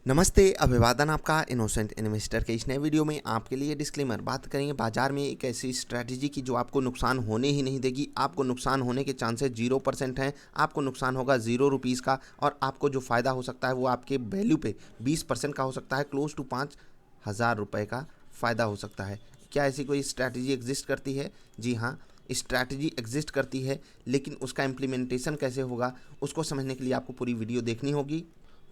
नमस्ते, अभिवादन आपका इनोसेंट इन्वेस्टर के इस नए वीडियो में आपके लिए डिस्क्लेमर। बात करेंगे बाजार में एक ऐसी स्ट्रैटेजी की जो आपको नुकसान होने ही नहीं देगी। आपको नुकसान होने के चांसेस 0% हैं। आपको नुकसान होगा ₹0 का और आपको जो फ़ायदा हो सकता है वो आपके वैल्यू पे 20% का हो सकता है। क्लोज टू ₹5,000 का फ़ायदा हो सकता है। क्या ऐसी कोई स्ट्रैटेजी एग्जिस्ट करती है? जी हाँ, स्ट्रैटेजी एग्जिस्ट करती है, लेकिन उसका इम्प्लीमेंटेशन कैसे होगा उसको समझने के लिए आपको पूरी वीडियो देखनी होगी।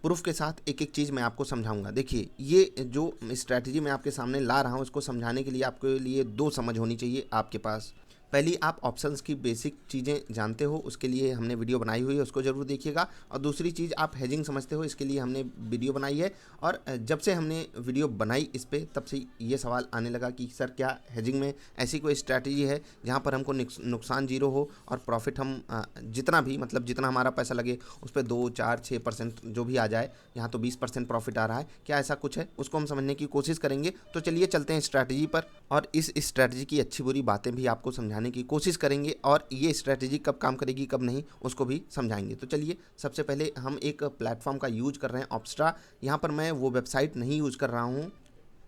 प्रूफ के साथ एक एक चीज़ मैं आपको समझाऊंगा। देखिए, ये जो स्ट्रैटेजी मैं आपके सामने ला रहा हूँ उसको समझाने के लिए आपके लिए दो समझ होनी चाहिए आपके पास। पहली, आप ऑप्शंस की बेसिक चीज़ें जानते हो, उसके लिए हमने वीडियो बनाई हुई है, उसको ज़रूर देखिएगा। और दूसरी चीज़, आप हेजिंग समझते हो, इसके लिए हमने वीडियो बनाई है। और जब से हमने वीडियो बनाई इस पर, तब से ये सवाल आने लगा कि सर क्या हेजिंग में ऐसी कोई स्ट्रैटेजी है जहाँ पर हमको नुकसान 0 हो और प्रॉफिट हम जितना भी, मतलब जितना हमारा पैसा लगे उस पर 2, 4, 6% जो भी आ जाए। यहाँ तो 20% प्रॉफिट आ रहा है। क्या ऐसा कुछ है? उसको हम समझने की कोशिश करेंगे। तो चलिए चलते हैं स्ट्रैटेजी पर और इस स्ट्रैटेजी की अच्छी बुरी बातें भी आपको समझाने की कोशिश करेंगे और ये स्ट्रैटेजी कब काम करेगी कब नहीं उसको भी समझाएंगे। तो चलिए, सबसे पहले हम एक प्लेटफॉर्म का यूज कर रहे हैं, ऑप्स्ट्रा। यहाँ पर मैं वो वेबसाइट नहीं यूज़ कर रहा हूँ।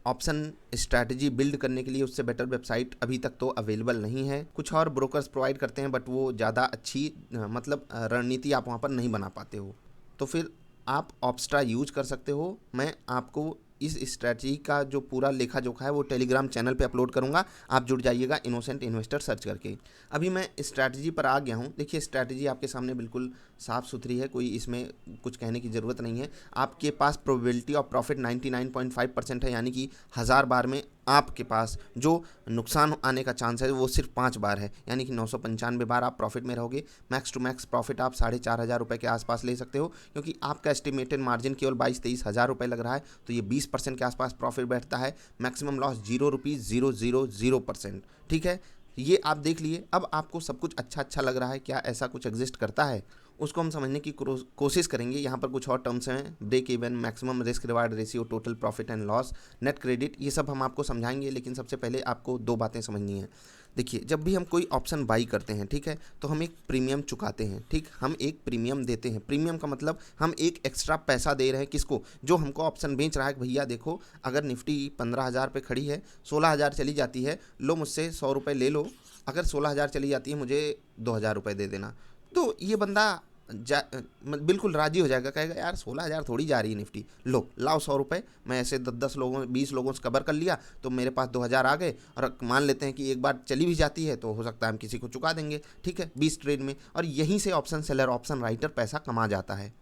ऑप्शन स्ट्रैटेजी बिल्ड करने के लिए उससे बेटर वेबसाइट अभी तक तो अवेलेबल नहीं है। कुछ और ब्रोकर्स प्रोवाइड करते हैं, बट वो ज़्यादा अच्छी मतलब रणनीति आप वहाँ पर नहीं बना पाते हो। तो फिर आप ऑप्स्ट्रा यूज कर सकते हो। मैं आपको इस स्ट्रैटेजी का जो पूरा लेखा जोखा है वो टेलीग्राम चैनल पे अपलोड करूंगा। आप जुड़ जाइएगा इनोसेंट इन्वेस्टर सर्च करके। अभी मैं स्ट्रैटेजी पर आ गया हूं। देखिए, स्ट्रैटेजी आपके सामने बिल्कुल साफ़ सुथरी है, कोई इसमें कुछ कहने की ज़रूरत नहीं है। आपके पास प्रोबेबिलिटी ऑफ प्रॉफिट 99.5% है, यानी कि 1000 बार में आपके पास जो नुकसान आने का चांस है वो सिर्फ 5 बार है, यानी कि 995 बार आप प्रॉफिट में रहोगे। मैक्स टू मैक्स प्रॉफिट आप 4,500 के आसपास ले सकते हो, क्योंकि आपका एस्टिमेटेड मार्जिन केवल 22-23 हज़ार रुपये लग रहा है। तो ये 20% के आसपास प्रॉफिट बैठता है। Maximum loss ₹0.000%। ठीक है, ये आप देख लिए। अब आपको सब कुछ अच्छा अच्छा लग रहा है। क्या ऐसा कुछ एग्जिस्ट करता है? उसको हम समझने की कोशिश करेंगे। यहाँ पर कुछ और टर्म्स हैं, break even, maximum risk reward ratio, total profit and loss, net credit, ये सब हम आपको समझाएंगे। लेकिन सबसे पहले आपको दो बातें समझनी है। देखिए, जब भी हम कोई ऑप्शन बाई करते हैं, ठीक है, तो हम एक प्रीमियम चुकाते हैं। ठीक, हम एक प्रीमियम देते हैं। प्रीमियम का मतलब हम एक एक्स्ट्रा पैसा दे रहे हैं। किसको? जो हमको ऑप्शन बेच रहा है। भैया देखो, अगर निफ्टी 15,000 पे खड़ी है, 16,000 चली जाती है, लो मुझसे ₹100 ले लो। अगर 16,000 चली जाती है, मुझे ₹2,000 दे देना। तो ये बंदा बिल्कुल राजी हो जाएगा, कहेगा यार 16,000 थोड़ी जा रही है निफ्टी, लो लाओ ₹100। मैं ऐसे 10-10 लोगों 20 लोगों से कवर कर लिया तो मेरे पास 2,000 आ गए। और मान लेते हैं कि एक बार चली भी जाती है तो हो सकता है हम किसी को चुका देंगे, ठीक है, 20 ट्रेड में। और यहीं से ऑप्शन सेलर, ऑप्शन राइटर पैसा कमा जाता है।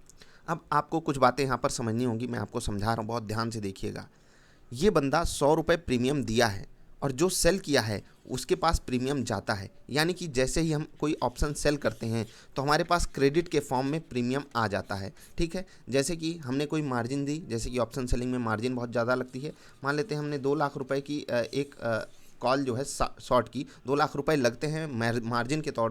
अब आपको कुछ बातें यहाँ पर समझनी होंगी, मैं आपको समझा रहा हूँ, बहुत ध्यान से देखिएगा। ये बंदा ₹100 प्रीमियम दिया है और जो सेल किया है उसके पास प्रीमियम जाता है। यानी कि जैसे ही हम कोई ऑप्शन सेल करते हैं तो हमारे पास क्रेडिट के फॉर्म में प्रीमियम आ जाता है। ठीक है, जैसे कि हमने कोई मार्जिन दी, जैसे कि ऑप्शन सेलिंग में मार्जिन बहुत ज़्यादा लगती है। मान लेते हैं हमने 2 लाख रुपए की एक कॉल जो है शॉर्ट की, 2 लाख रुपए लगते हैं मार्जिन के तौर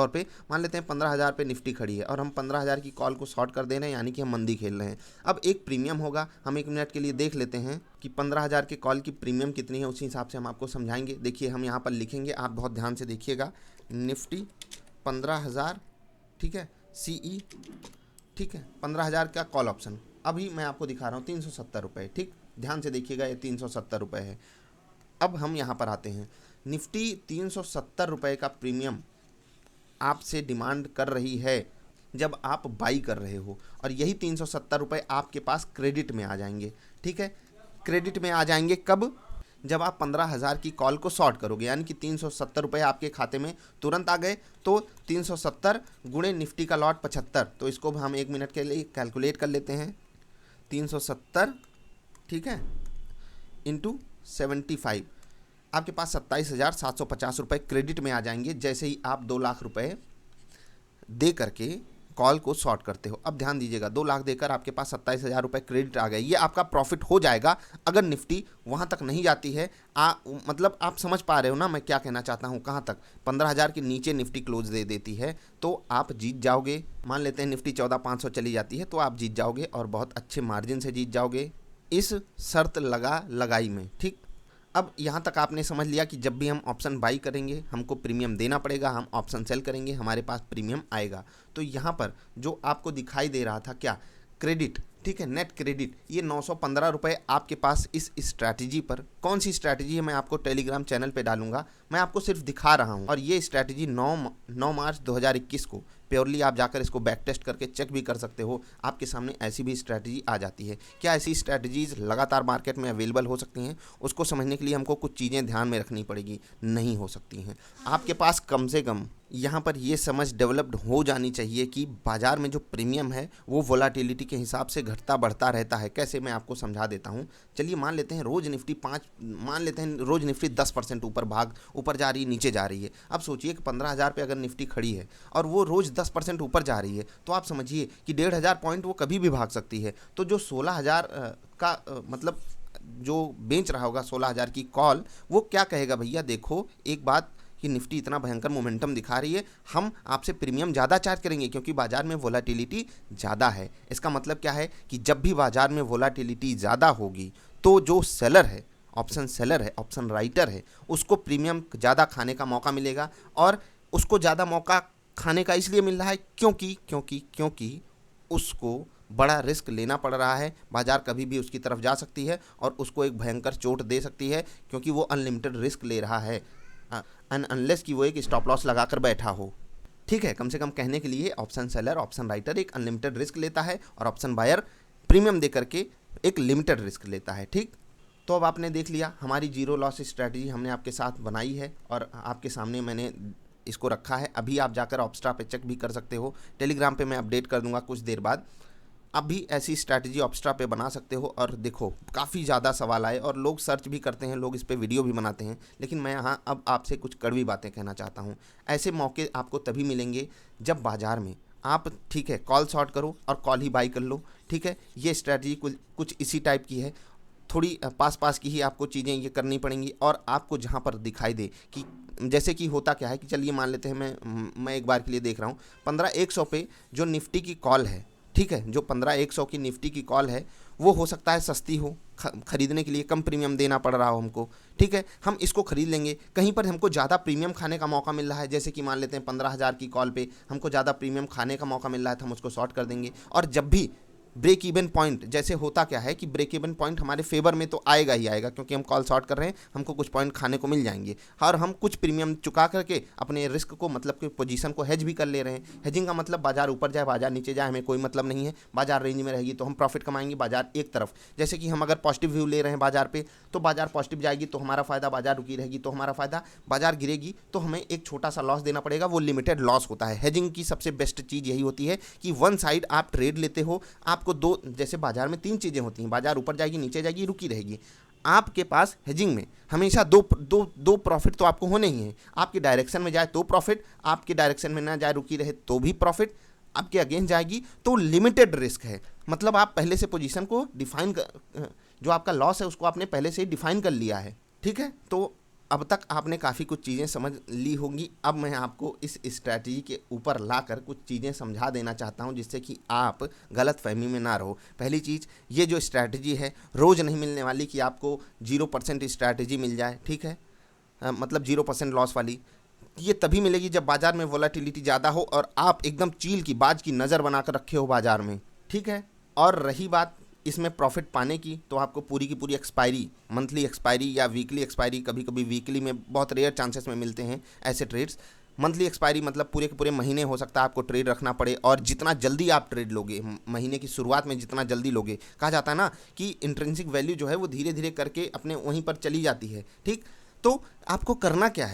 पे। मान लेते हैं 15,000 पे निफ्टी खड़ी है और हम 15,000 की कॉल को शॉर्ट कर दे रहे हैं, यानी कि हम मंदी खेल रहे हैं। अब एक प्रीमियम होगा, हम 1 मिनट के लिए देख लेते हैं कि 15,000 के कॉल की प्रीमियम कितनी है, उसी हिसाब से हम आपको समझाएंगे। देखिए, हम यहाँ पर लिखेंगे, आप बहुत ध्यान से देखिएगा। निफ्टी 15,000, ठीक है, सीई, ठीक है, 15,000 का कॉल ऑप्शन। अभी मैं आपको दिखा रहा हूँ ₹370। ठीक, ध्यान से देखिएगा, ये ₹370 है। अब हम यहाँ पर आते हैं। निफ्टी ₹370 का प्रीमियम आपसे डिमांड कर रही है जब आप बाई कर रहे हो, और यही ₹370 आपके पास क्रेडिट में आ जाएंगे। ठीक है, क्रेडिट में आ जाएंगे कब? जब आप 15,000 की कॉल को शॉर्ट करोगे, यानी कि ₹370 आपके खाते में तुरंत आ गए। तो 370 गुणे निफ्टी का लॉट 75, तो इसको हम 1 मिनट के लिए कैलकुलेट कर लेते हैं। 370, ठीक है, इंटू 75, आपके पास ₹27,750 क्रेडिट में आ जाएंगे जैसे ही आप 2 लाख रुपए दे करके कॉल को शॉर्ट करते हो। अब ध्यान दीजिएगा, 2 लाख देकर आपके पास ₹27,000 क्रेडिट आ गए। ये आपका प्रॉफिट हो जाएगा अगर निफ्टी वहाँ तक नहीं जाती है। मतलब आप समझ पा रहे हो ना मैं क्या कहना चाहता हूँ? कहाँ तक? 15,000 के नीचे निफ्टी क्लोज दे देती है तो आप जीत जाओगे। मान लेते हैं निफ्टी 14,500 चली जाती है तो आप जीत जाओगे और बहुत अच्छे मार्जिन से जीत जाओगे इस शर्त लगाई में। ठीक, अब यहाँ तक आपने समझ लिया कि जब भी हम ऑप्शन बाई करेंगे हमको प्रीमियम देना पड़ेगा, हम ऑप्शन सेल करेंगे हमारे पास प्रीमियम आएगा। तो यहाँ पर जो आपको दिखाई दे रहा था, क्या क्रेडिट, ठीक है, नेट क्रेडिट, ये 915 रुपये आपके पास इस स्ट्रैटेजी पर। कौन सी स्ट्रैटेजी है मैं आपको टेलीग्राम चैनल पे डालूंगा, मैं आपको सिर्फ दिखा रहा हूँ। और ये स्ट्रैटेजी 9 मार्च 2021 को प्योरली आप जाकर इसको बैक टेस्ट करके चेक भी कर सकते हो, आपके सामने ऐसी भी स्ट्रैटेजी आ जाती है। क्या ऐसी स्ट्रैटेजीज लगातार मार्केट में अवेलेबल हो सकती हैं? उसको समझने के लिए हमको कुछ चीज़ें ध्यान में रखनी पड़ेगी। नहीं हो सकती हैं। आपके पास कम से कम यहाँ पर ये समझ डेवलप्ड हो जानी चाहिए कि बाज़ार में जो प्रीमियम है वो वोलाटिलिटी के हिसाब से घटता बढ़ता रहता है। कैसे, मैं आपको समझा देता हूँ। चलिए मान लेते हैं रोज़ निफ्टी 10% ऊपर जा रही है, नीचे जा रही है। अब सोचिए कि 15,000 पे अगर निफ्टी खड़ी है और वो रोज़ 10% ऊपर जा रही है, तो आप समझिए कि 1,500 पॉइंट वो कभी भी भाग सकती है। तो जो 16,000 का मतलब जो बेच रहा होगा 16,000 की कॉल, वो क्या कहेगा, भैया देखो एक बात कि निफ्टी इतना भयंकर मोमेंटम दिखा रही है, हम आपसे प्रीमियम ज़्यादा चार्ज करेंगे क्योंकि बाज़ार में वोलाटिलिटी ज़्यादा है। इसका मतलब क्या है कि जब भी बाज़ार में वोलाटिलिटी ज़्यादा होगी तो जो सेलर है, ऑप्शन राइटर है, उसको प्रीमियम ज़्यादा खाने का मौका मिलेगा। और उसको ज़्यादा मौका खाने का इसलिए मिल रहा है क्योंकि उसको बड़ा रिस्क लेना पड़ रहा है। बाज़ार कभी भी उसकी तरफ जा सकती है और उसको एक भयंकर चोट दे सकती है क्योंकि वो अनलिमिटेड रिस्क ले रहा है, अनलेस कि वो एक स्टॉप लॉस लगाकर बैठा हो। ठीक है, कम से कम कहने के लिए ऑप्शन सेलर, ऑप्शन राइटर एक अनलिमिटेड रिस्क लेता है और ऑप्शन बायर प्रीमियम दे करके एक लिमिटेड रिस्क लेता है। ठीक, तो अब आपने देख लिया हमारी जीरो लॉस स्ट्रैटेजी हमने आपके साथ बनाई है और आपके सामने मैंने इसको रखा है। अभी आप जाकर ऑप्स्ट्रा पे चेक भी कर सकते हो, टेलीग्राम पे मैं अपडेट कर दूंगा कुछ देर बाद। अब भी ऐसी स्ट्रैटेजी ऑप्स्ट्रा पे बना सकते हो। और देखो काफ़ी ज़्यादा सवाल आए और लोग सर्च भी करते हैं, लोग इस पे वीडियो भी बनाते हैं, लेकिन मैं यहाँ अब आपसे कुछ कड़वी बातें कहना चाहता हूँ। ऐसे मौके आपको तभी मिलेंगे जब बाज़ार में आप, ठीक है, कॉल शॉर्ट करो और कॉल ही बाई कर लो। ठीक है, ये स्ट्रैटेजी कुछ इसी टाइप की है। थोड़ी पास की ही आपको चीज़ें ये करनी पड़ेंगी और आपको जहाँ पर दिखाई दे कि जैसे कि होता क्या है कि चलिए मान लेते हैं मैं एक बार के लिए देख रहा हूँ 15,100 पे जो निफ्टी की कॉल है, ठीक है, जो 15,100 की निफ्टी की कॉल है वो हो सकता है सस्ती हो, खरीदने के लिए कम प्रीमियम देना पड़ रहा हो हमको। ठीक है, हम इसको खरीद लेंगे। कहीं पर हमको ज़्यादा प्रीमियम खाने का मौका मिल रहा है, जैसे कि मान लेते हैं 15,000 की कॉल पे हमको ज़्यादा प्रीमियम खाने का मौका मिल रहा है, तो हम उसको शॉर्ट कर देंगे। और जब भी ब्रेक इवन पॉइंट, जैसे होता क्या है कि ब्रेक इवन पॉइंट हमारे फेवर में तो आएगा ही आएगा क्योंकि हम कॉल शॉर्ट कर रहे हैं, हमको कुछ पॉइंट खाने को मिल जाएंगे और हम कुछ प्रीमियम चुका करके अपने रिस्क को, मतलब कि पोजीशन को हेज भी कर ले रहे हैं। हेजिंग का मतलब बाजार ऊपर जाए बाजार नीचे जाए हमें कोई मतलब नहीं है, बाजार रेंज में रहेगी तो हम प्रॉफिट कमाएंगे। बाजार एक तरफ, जैसे कि हम अगर पॉजिटिव व्यू ले रहे हैं बाजार पे, तो बाजार पॉजिटिव जाएगी तो हमारा फायदा, बाजार रुकी रहेगी तो हमारा फायदा, बाजार गिरेगी तो हमें एक छोटा सा लॉस देना पड़ेगा, वो लिमिटेड लॉस होता है। हेजिंग की सबसे बेस्ट चीज़ यही होती है कि वन साइड आप ट्रेड लेते हो, आपको दो, जैसे बाजार में तीन चीजें होती हैं, बाजार ऊपर जाएगी नीचे जाएगी रुकी रहेगी। आपके पास हेजिंग में हमेशा दो प्रॉफिट तो आपको होने ही हैं। आपकी डायरेक्शन में जाए तो प्रॉफिट, आपकी डायरेक्शन में ना जाए रुकी रहे तो भी प्रॉफिट, आपके अगेंस्ट जाएगी तो लिमिटेड रिस्क है। मतलब आप पहले से पोजीशन को डिफाइन कर, जो आपका लॉस है उसको आपने पहले से डिफाइन कर लिया है। ठीक है, तो अब तक आपने काफ़ी कुछ चीज़ें समझ ली होंगी। अब मैं आपको इस स्ट्रैटेजी के ऊपर लाकर कुछ चीज़ें समझा देना चाहता हूं जिससे कि आप गलत फहमी में ना रहो। पहली चीज़, ये जो स्ट्रैटेजी है रोज़ नहीं मिलने वाली कि आपको 0% स्ट्रैटेजी मिल जाए। ठीक है, मतलब 0% लॉस वाली, ये तभी मिलेगी जब बाज़ार में वोलेटिलिटी ज़्यादा हो और आप एकदम चील की बाज की नज़र बनाकर रखे हो बाज़ार में। ठीक है, और रही बात इसमें प्रॉफिट पाने की, तो आपको पूरी की पूरी एक्सपायरी, मंथली एक्सपायरी या वीकली एक्सपायरी, कभी कभी वीकली में बहुत रेयर चांसेस में मिलते हैं ऐसे ट्रेड्स। मंथली एक्सपायरी मतलब पूरे के पूरे महीने हो सकता है आपको ट्रेड रखना पड़े, और जितना जल्दी आप ट्रेड लोगे, महीने की शुरुआत में जितना जल्दी लोगे, कहा जाता है ना कि इंट्रिंसिक वैल्यू जो है वो धीरे धीरे करके अपने वहीं पर चली जाती है। ठीक, तो आपको करना क्या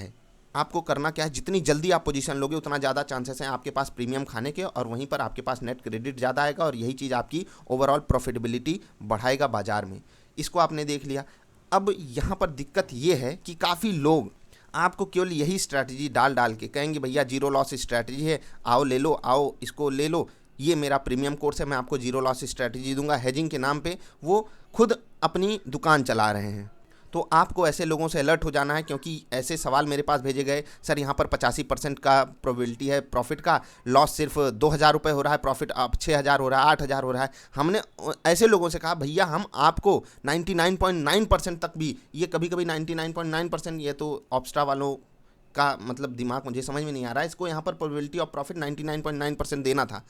है, जितनी जल्दी आप पोजीशन लोगे उतना ज़्यादा चांसेस हैं आपके पास प्रीमियम खाने के, और वहीं पर आपके पास नेट क्रेडिट ज़्यादा आएगा और यही चीज़ आपकी ओवरऑल प्रॉफिटेबिलिटी बढ़ाएगा बाजार में। इसको आपने देख लिया। अब यहाँ पर दिक्कत ये है कि काफ़ी लोग आपको केवल यही स्ट्रैटेजी डाल के कहेंगे भैया जीरो लॉस स्ट्रैटेजी है, आओ ले लो, आओ इसको ले लो, ये मेरा प्रीमियम कोर्स है, मैं आपको जीरो लॉस स्ट्रैटेजी दूंगा। हेजिंग के नाम पे वो खुद अपनी दुकान चला रहे हैं। तो आपको ऐसे लोगों से अलर्ट हो जाना है, क्योंकि ऐसे सवाल मेरे पास भेजे गए, सर यहाँ पर 85% का प्रोबेबिलिटी है प्रॉफिट का, लॉस सिर्फ 2,000 रुपये हो रहा है, प्रॉफिट अब 6,000 हो रहा है, 8,000 हो रहा है। हमने ऐसे लोगों से कहा भैया हम आपको 99.9% तक भी, ये कभी कभी 99.9%, ये तो ऑप्स्ट्रा वालों का मतलब दिमाग मुझे समझ में नहीं आ रहा है, इसको यहाँ पर प्रोबेबिलिटी ऑफ प्रॉफिट 99.9% देना था।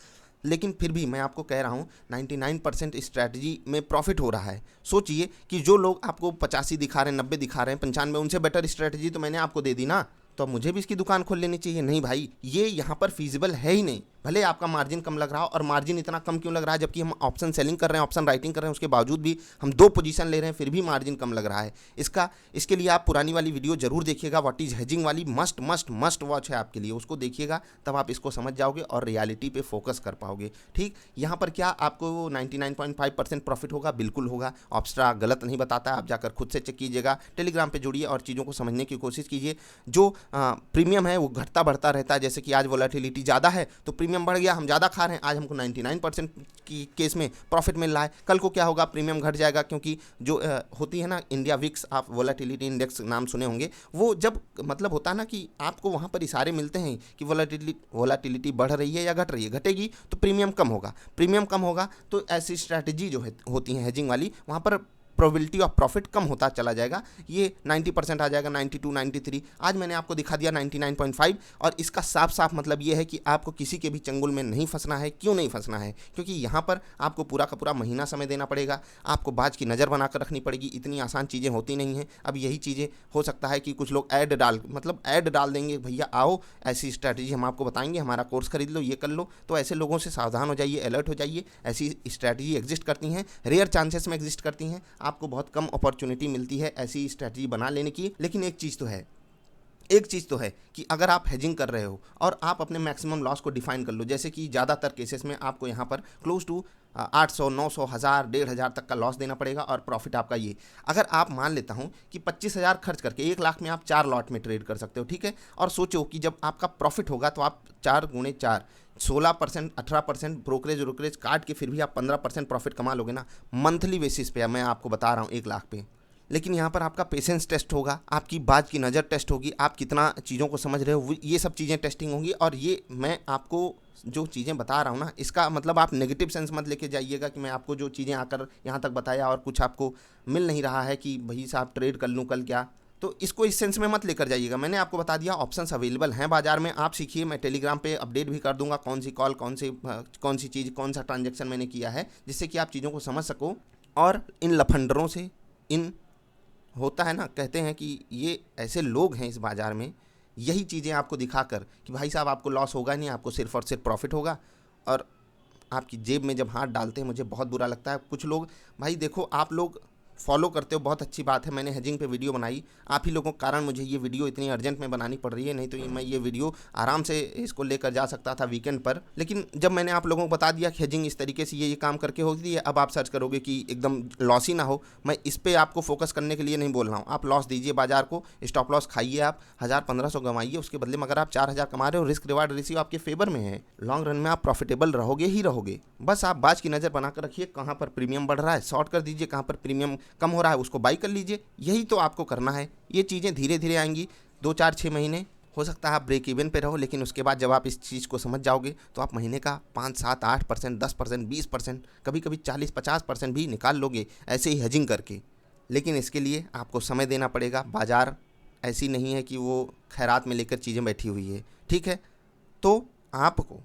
लेकिन फिर भी मैं आपको कह रहा हूँ 99% स्ट्रैटेजी में प्रॉफिट हो रहा है। सोचिए कि जो लोग आपको 85 दिखा रहे हैं, 90 दिखा रहे हैं, 95, उनसे बेटर स्ट्रैटेजी तो मैंने आपको दे दी ना, तो अब मुझे भी इसकी दुकान खोल लेनी चाहिए। नहीं भाई, ये यहाँ पर फीजिबल है ही नहीं। भले आपका मार्जिन कम लग रहा हो, और मार्जिन इतना कम क्यों लग रहा है जबकि हम ऑप्शन सेलिंग कर रहे हैं, ऑप्शन राइटिंग कर रहे हैं, उसके बावजूद भी हम 2 पोजीशन ले रहे हैं, फिर भी मार्जिन कम लग रहा है। इसके लिए आप पुरानी वाली वीडियो जरूर देखिएगा, व्हाट इज हेजिंग वाली, मस्ट मस्ट मस्ट वॉच है आपके लिए, उसको देखिएगा, तब आप इसको समझ जाओगे और रियलिटी पे फोकस कर पाओगे। ठीक, यहाँ पर क्या आपको 99.5% प्रॉफिट होगा? बिल्कुल होगा। ऑप्स्ट्रा गलत नहीं बताता है, आप जाकर खुद से चेक कीजिएगा, टेलीग्राम पे जुड़िए और चीज़ों को समझने की कोशिश कीजिए। जो प्रीमियम है वो घटता बढ़ता रहता है, जैसे कि आज वोलेटिलिटी ज़्यादा है तो प्रीमियम बढ़ गया, हम ज़्यादा खा रहे हैं, आज हमको 99% की केस में प्रॉफिट मिल रहा है। कल को क्या होगा? प्रीमियम घट जाएगा, क्योंकि जो होती है ना इंडिया विक्स, आप वोलेटिलिटी इंडेक्स नाम सुने होंगे, वो जब मतलब होता है ना कि आपको वहाँ पर इशारे मिलते हैं कि वोलेटिलिटी बढ़ रही है या घट रही है, घटेगी तो प्रीमियम कम होगा, प्रीमियम कम होगा तो ऐसी स्ट्रैटेजी जो है होती है हेजिंग वाली, वहाँ पर प्रोबेबिलिटी ऑफ प्रॉफिट कम होता चला जाएगा। ये 90% आ जाएगा, 92, 93, आज मैंने आपको दिखा दिया 99.5। और इसका साफ साफ मतलब ये है कि आपको किसी के भी चंगुल में नहीं फंसना है। क्यों नहीं फंसना है? क्योंकि यहाँ पर आपको पूरा का पूरा महीना समय देना पड़ेगा, आपको बाज की नज़र बनाकर रखनी पड़ेगी, इतनी आसान चीज़ें होती नहीं हैं। अब यही चीज़ें हो सकता है कि कुछ लोग ऐड डाल देंगे, भैया आओ ऐसी स्ट्रैटेजी हम आपको बताएंगे, हमारा कोर्स खरीद लो, ये कर लो। तो ऐसे लोगों से सावधान हो जाइए, अलर्ट हो जाइए। ऐसी स्ट्रैटेजी एग्जिस्ट करती हैं, रेयर चांसेस में एग्जिस्ट करती हैं, आपको बहुत कम अपॉर्चुनिटी मिलती है ऐसी स्ट्रैटेजी बना लेने की। लेकिन एक चीज़ तो है कि अगर आप हेजिंग कर रहे हो और आप अपने मैक्सिमम लॉस को डिफाइन कर लो, जैसे कि ज़्यादातर केसेस में आपको यहाँ पर क्लोज टू 800, 900, 1000, 1500 तक का लॉस देना पड़ेगा और प्रॉफिट आपका ये। अगर आप मान लेता हूँ कि 25,000 खर्च करके 1 लाख में आप 4 लॉट में ट्रेड कर सकते हो, ठीक है। और सोचो कि जब आपका प्रॉफिट होगा तो आप 4 गुणे 4, 16%, 18% ब्रोकरेज काट के फिर भी आप 15% प्रॉफिट कमा लोगे ना, मंथली बेसिस पे। मैं आपको बता रहा हूँ 1 लाख पे। लेकिन यहाँ पर आपका पेशेंस टेस्ट होगा, आपकी बात की नज़र टेस्ट होगी, आप कितना चीज़ों को समझ रहे हो, ये सब चीज़ें टेस्टिंग होंगी। और ये मैं आपको जो चीज़ें बता रहा हूँ ना, इसका मतलब आप नेगेटिव सेंस मत लेके जाइएगा कि मैं आपको जो चीज़ें आकर यहाँ तक बताया और कुछ आपको मिल नहीं रहा है कि भाई साहब ट्रेड कर लूँ कल क्या, तो इसको इस सेंस में मत लेकर जाइएगा। मैंने आपको बता दिया ऑप्शंस अवेलेबल हैं बाजार में, आप सीखिए। मैं टेलीग्राम पे अपडेट भी कर दूंगा कौन सी कॉल, कौन सी चीज़, कौन सा ट्रांजैक्शन मैंने किया है, जिससे कि आप चीज़ों को समझ सको। और इन लफंडरों से, इन होता है ना, कहते हैं कि ये ऐसे लोग हैं इस बाज़ार में, यही चीज़ें आपको दिखाकर कि भाई साहब आपको लॉस होगा नहीं, आपको सिर्फ और सिर्फ प्रॉफिट होगा, और आपकी जेब में जब हाथ डालते हैं मुझे बहुत बुरा लगता है। कुछ लोग, भाई देखो, आप लोग फॉलो करते हो, बहुत अच्छी बात है, मैंने हेजिंग पे वीडियो बनाई, आप ही लोगों के कारण मुझे ये वीडियो इतनी अर्जेंट में बनानी पड़ रही है, नहीं तो मैं ये वीडियो आराम से इसको लेकर जा सकता था वीकेंड पर। लेकिन जब मैंने आप लोगों को बता दिया कि हेजिंग इस तरीके से ये काम करके होती है, अब आप सर्च करोगे कि एकदम लॉस ही ना हो। मैं इस पर आपको फोकस करने के लिए नहीं बोल रहा हूँ, आप लॉस दीजिए बाजार को, स्टॉप लॉस खाइए, आप 1000-1500 गंवाइए, उसके बदले में अगर आप 4000 कमा रहे हो, रिस्क रिवार्ड रेशियो आपके फेवर में है, लॉन्ग रन में आप प्रॉफिटेबल रहोगे ही रहोगे। बस आप बाज की नज़र बनाकर रखिए, कहाँ पर प्रीमियम बढ़ रहा है शॉर्ट कर दीजिए, कहाँ पर प्रीमियम कम हो रहा है उसको बाई कर लीजिए। यही तो आपको करना है। ये चीज़ें धीरे धीरे आएंगी, 2, 4, 6 महीने हो सकता है आप ब्रेक इवन पे रहो, लेकिन उसके बाद जब आप इस चीज़ को समझ जाओगे तो आप महीने का 5, 7, 8%, 10%, 20%, कभी कभी 40-50% भी निकाल लोगे ऐसे ही हेजिंग करके। लेकिन इसके लिए आपको समय देना पड़ेगा। बाज़ार ऐसी नहीं है कि वो खैरात में लेकर चीज़ें बैठी हुई है, ठीक है। तो आपको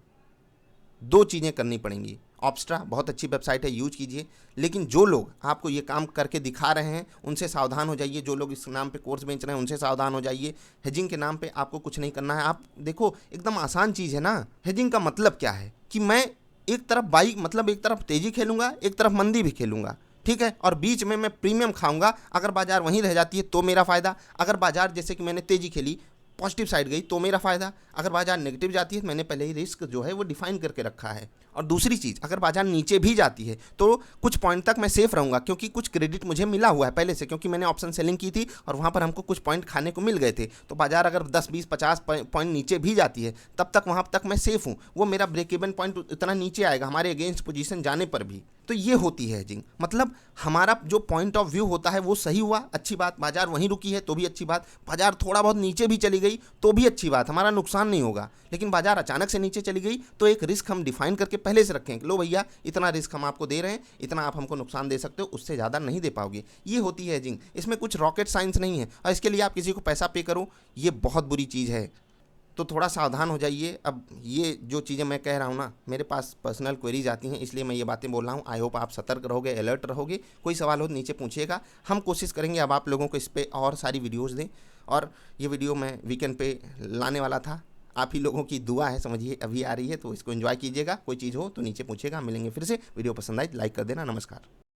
2 चीज़ें करनी पड़ेंगी। ऑप्स्ट्रा बहुत अच्छी वेबसाइट है, यूज कीजिए, लेकिन जो लोग आपको ये काम करके दिखा रहे हैं उनसे सावधान हो जाइए। जो लोग इस नाम पे कोर्स बेच रहे हैं उनसे सावधान हो जाइए। हेजिंग के नाम पे आपको कुछ नहीं करना है। आप देखो, एकदम आसान चीज़ है ना। हेजिंग का मतलब क्या है कि मैं एक तरफ एक तरफ तेज़ी खेलूंगा, एक तरफ मंदी भी खेलूंगा, ठीक है, और बीच में मैं प्रीमियम खाऊंगा। अगर बाजार वहीं रह जाती है तो मेरा फ़ायदा, अगर बाजार जैसे कि मैंने तेज़ी खेली, पॉजिटिव साइड गई तो मेरा फ़ायदा, अगर बाजार नेगेटिव जाती है तो मैंने पहले ही रिस्क जो है वो डिफाइन करके रखा है। और दूसरी चीज़, अगर बाजार नीचे भी जाती है तो कुछ पॉइंट तक मैं सेफ रहूँगा, क्योंकि कुछ क्रेडिट मुझे मिला हुआ है पहले से, क्योंकि मैंने ऑप्शन सेलिंग की थी और वहाँ पर हमको कुछ पॉइंट खाने को मिल गए थे। तो बाजार अगर 10, 20, 50 पॉइंट नीचे भी जाती है तब तक वहाँ तक मैं सेफ हूँ। वो मेरा ब्रेक इवन पॉइंट इतना नीचे आएगा हमारे अगेंस्ट पोजीशन जाने पर भी। तो ये होती है हेजिंग, मतलब हमारा जो पॉइंट ऑफ व्यू होता है वो सही हुआ, अच्छी बात। बाजार वहीं रुकी है तो भी अच्छी बात, बाजार थोड़ा बहुत नीचे भी चली गई तो भी अच्छी बात, हमारा नुकसान नहीं होगा। लेकिन बाजार अचानक से नीचे चली गई तो एक रिस्क हम डिफाइन करके पहले से रखें, लो भैया इतना रिस्क हम आपको दे रहे हैं, इतना आप हमको नुकसान दे सकते हो, उससे ज़्यादा नहीं दे पाओगे। ये होती है हेजिंग, इसमें कुछ रॉकेट साइंस नहीं है और इसके लिए आप किसी को पैसा पे करो, ये बहुत बुरी चीज़ है। तो थोड़ा सावधान हो जाइए। अब ये जो चीज़ें मैं कह रहा हूँ ना, मेरे पास पर्सनल क्वेरीज आती हैं, इसलिए मैं ये बातें बोल रहा हूँ। आई होप आप सतर्क रहोगे, अलर्ट रहोगे। कोई सवाल हो नीचे पूछिएगा, हम कोशिश करेंगे अब आप लोगों को इस पर और सारी वीडियोज़ दें। और ये वीडियो मैं वीकेंड पे लाने वाला था, आप ही लोगों की दुआ है, समझिए अभी आ रही है, तो इसको एंजॉय कीजिएगा। कोई चीज़ हो तो नीचे पूछिएगा, मिलेंगे फिर से। वीडियो पसंद आए लाइक कर देना। नमस्कार।